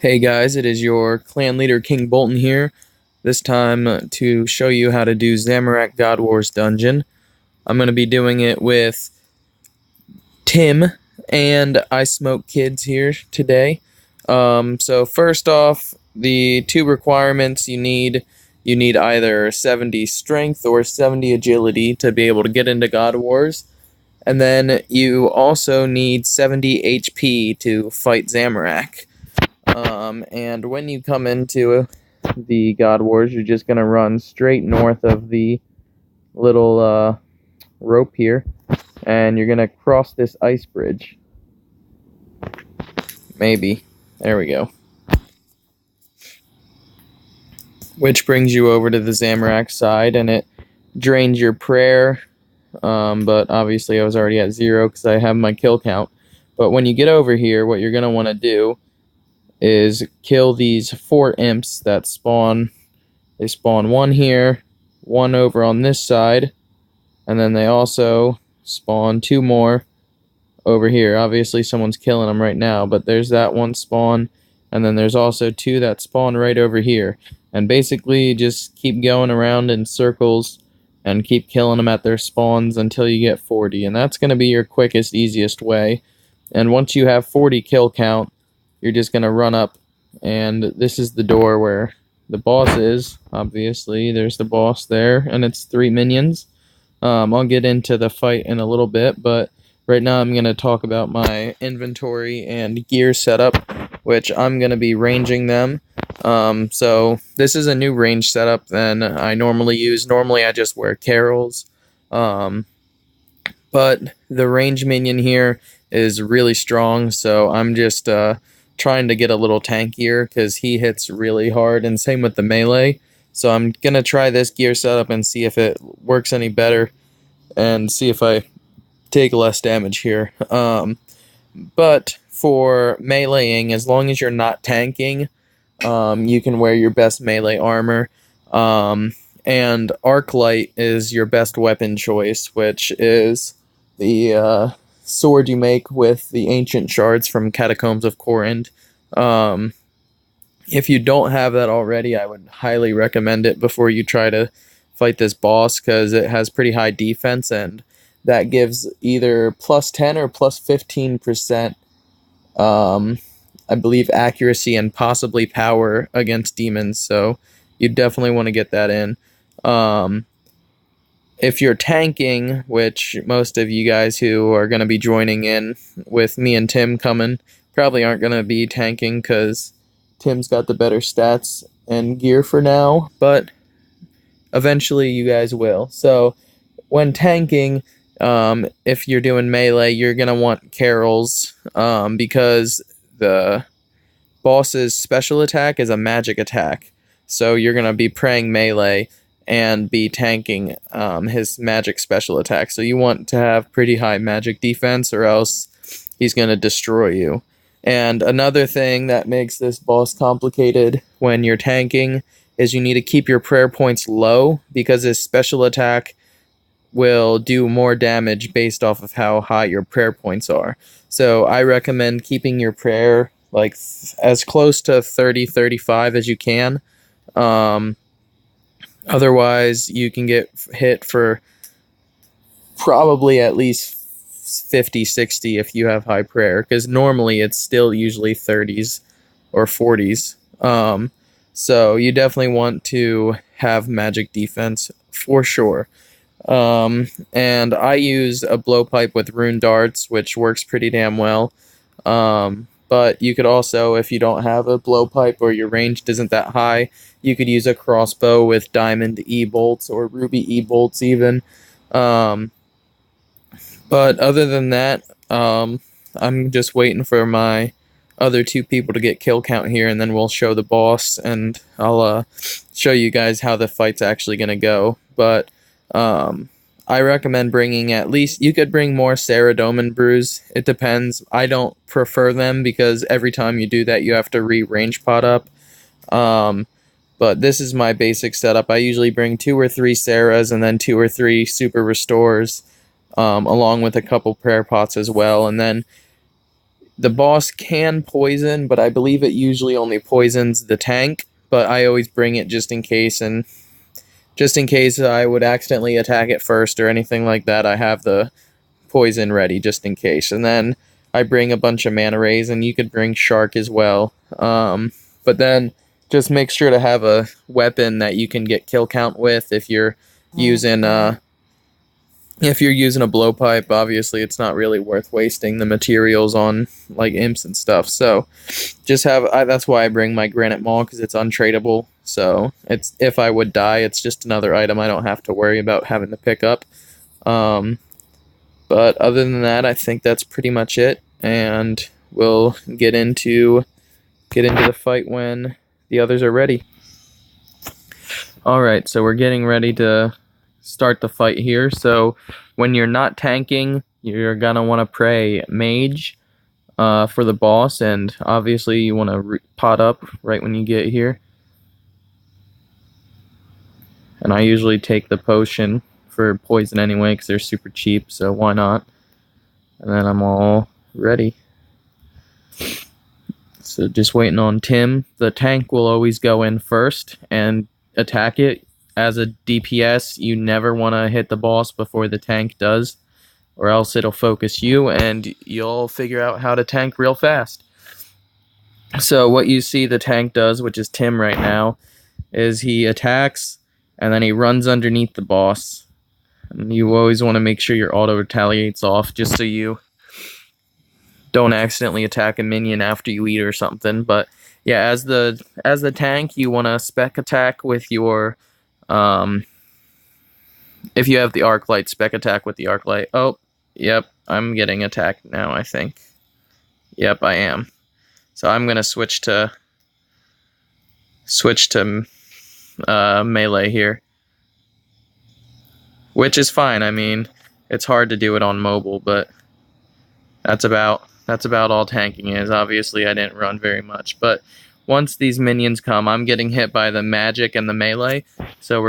Hey guys, it is your clan leader King Bolton here, this time to show you how to do Zamorak God Wars Dungeon. I'm going to be doing it with Tim and I Smoke Kids here today. So first off, the two requirements you need either 70 strength or 70 agility to be able to get into God Wars. And then you also need 70 HP to fight Zamorak. And when you come into the God Wars, you're just going to run straight north of the little rope here, and you're going to cross this ice bridge. Maybe. There we go. Which brings you over to the Zamorak side, and it drains your prayer, but obviously I was already at 0 because I have my kill count. But when you get over here, what you're going to want to do is kill these 4 imps that spawn. They spawn one here, one over on this side, and then they also spawn 2 more over here. Obviously someone's killing them right now, but there's that one spawn, and then there's also 2 that spawn right over here. And basically just keep going around in circles and keep killing them at their spawns until you get 40, and that's going to be your quickest, easiest way. And once you have 40 kill count, you're just going to run up, and this is the door where the boss is. Obviously there's the boss there, and it's 3 minions. I'll get into the fight in a little bit, but right now I'm going to talk about my inventory and gear setup, which I'm going to be ranging them. So this is a new range setup than I normally use. Normally I just wear carols, but the range minion here is really strong, so I'm just trying to get a little tankier because he hits really hard, and same with the melee. So I'm gonna try this gear setup and see if it works any better and see if I take less damage here. But for meleeing, as long as you're not tanking, you can wear your best melee armor, and arc light is your best weapon choice, which is the sword you make with the ancient shards from Catacombs of Corinth. If you don't have that already, I would highly recommend it before you try to fight this boss, because it has pretty high defense, and that gives either plus 10 or plus 15%, I believe, accuracy and possibly power against demons, so you definitely want to get that in. If you're tanking, which most of you guys who are going to be joining in with me and Tim coming probably aren't going to be tanking because Tim's got the better stats and gear for now, but eventually you guys will. So when tanking, if you're doing melee, you're going to want carols, because the boss's special attack is a magic attack. So you're going to be praying melee and be tanking his magic special attack. So you want to have pretty high magic defense, or else he's going to destroy you. And another thing that makes this boss complicated when you're tanking is you need to keep your prayer points low, because his special attack will do more damage based off of how high your prayer points are. So I recommend keeping your prayer like as close to 30-35 as you can. Otherwise, you can get hit for probably at least 50-60 if you have high prayer, because normally it's still usually 30s or 40s. So you definitely want to have magic defense for sure. And I use a blowpipe with rune darts, which works pretty damn well. But you could also, if you don't have a blowpipe or your range isn't that high, you could use a crossbow with diamond E-bolts or ruby E-bolts even. But other than that, I'm just waiting for my other 2 people to get kill count here, and then we'll show the boss, and I'll show you guys how the fight's actually going to go. But I recommend bringing at least, you could bring more Saradomin brews. It depends. I don't prefer them because every time you do that, you have to re-range pot up. But this is my basic setup. I usually bring 2 or 3 Saras and then 2 or 3 super restores, along with a couple prayer pots as well. And then The boss can poison, but I believe it usually only poisons the tank. But I always bring it just in case, and just in case I would accidentally attack it first or anything like that, I have the poison ready just in case. And then I bring a bunch of mana rays, and you could bring shark as well. But then just make sure to have a weapon that you can get kill count with if you're using a blowpipe. Obviously it's not really worth wasting the materials on like imps and stuff. So just that's why I bring my granite maul, because it's untradeable. So it's, if I would die, it's just another item I don't have to worry about having to pick up. But other than that, I think that's pretty much it, and we'll get into the fight when the others are ready. Alright, so we're getting ready to start the fight here. So when you're not tanking, you're gonna want to pray mage for the boss, and obviously you want to pot up right when you get here. And I usually take the potion for poison anyway because they're super cheap, so why not? And then I'm all ready. So just waiting on Tim. The tank will always go in first and attack it. As a DPS, you never want to hit the boss before the tank does, or else it'll focus you and you'll figure out how to tank real fast. So what you see the tank does, which is Tim right now, is he attacks and then he runs underneath the boss. And you always want to make sure your auto retaliates off, just so you don't accidentally attack a minion after you eat or something. But yeah, as the tank, you want to spec attack with your if you have the arc light, spec attack with the arc light. Oh, yep, I'm getting attacked now, I think. Yep, I am. So I'm gonna switch to melee here, which is fine. I mean, it's hard to do it on mobile, but that's about all tanking is. Obviously, I didn't run very much, but once these minions come, I'm getting hit by the magic and the melee, so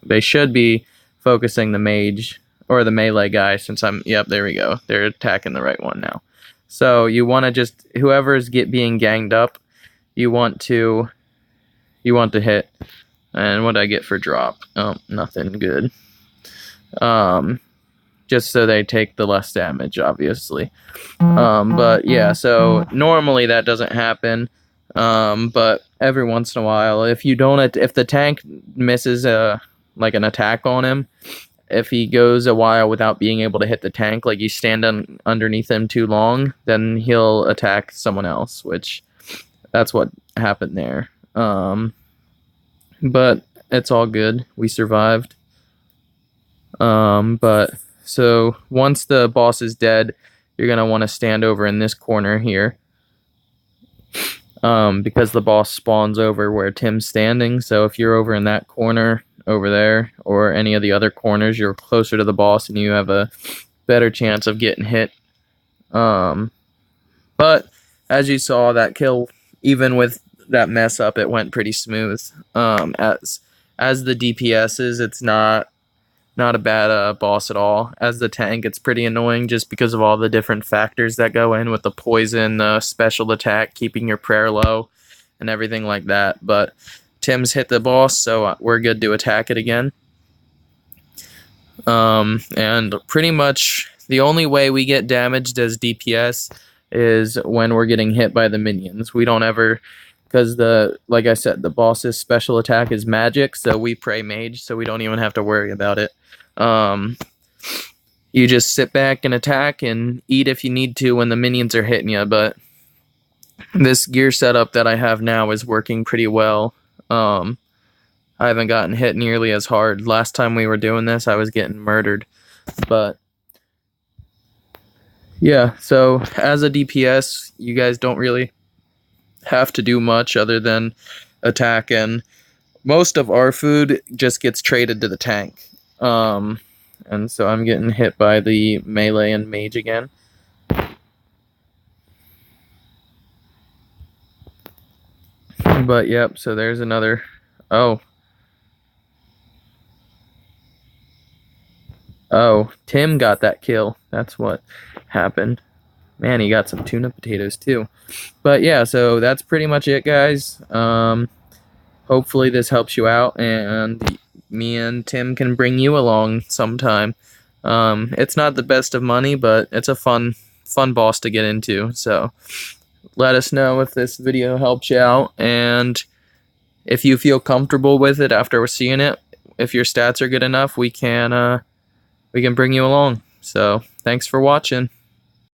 they should be focusing the mage or the melee guy, since yep, there we go. They're attacking the right one now. So you want to just, whoever's being ganged up, you want to hit. And what did I get for drop? Oh, nothing good. Just so they take the less damage, obviously. But yeah, so normally that doesn't happen. But every once in a while, if the tank misses like an attack on him, if he goes a while without being able to hit the tank, like you stand underneath him too long, then he'll attack someone else, which that's what happened there. But it's all good. We survived. But so once the boss is dead, you're gonna want to stand over in this corner here. Because the boss spawns over where Tim's standing. So if you're over in that corner over there, or any of the other corners, you're closer to the boss and you have a better chance of getting hit. But as you saw, that kill, even with that mess up, it went pretty smooth. As the DPSs, it's not a bad boss at all. As the tank, it's pretty annoying just because of all the different factors that go in with the poison, the special attack, keeping your prayer low, and everything like that. But Tim's hit the boss, so we're good to attack it again. And pretty much the only way we get damaged as DPS is when we're getting hit by the minions. We don't ever, because like I said, the boss's special attack is magic, so we pray mage, so we don't even have to worry about it. You just sit back and attack and eat if you need to when the minions are hitting you. But this gear setup that I have now is working pretty well. I haven't gotten hit nearly as hard. Last time we were doing this, I was getting murdered. But yeah, so as a DPS, you guys don't really have to do much other than attack, and most of our food just gets traded to the tank. And so I'm getting hit by the melee and mage again. But yep, so there's another. Oh, Tim got that kill. That's what happened. Man, he got some tuna potatoes too. But yeah, so that's pretty much it, guys. Hopefully this helps you out, and me and Tim can bring you along sometime. It's not the best of money, but it's a fun boss to get into. So let us know if this video helps you out, and if you feel comfortable with it after we're seeing it. If your stats are good enough, we can bring you along. So thanks for watching.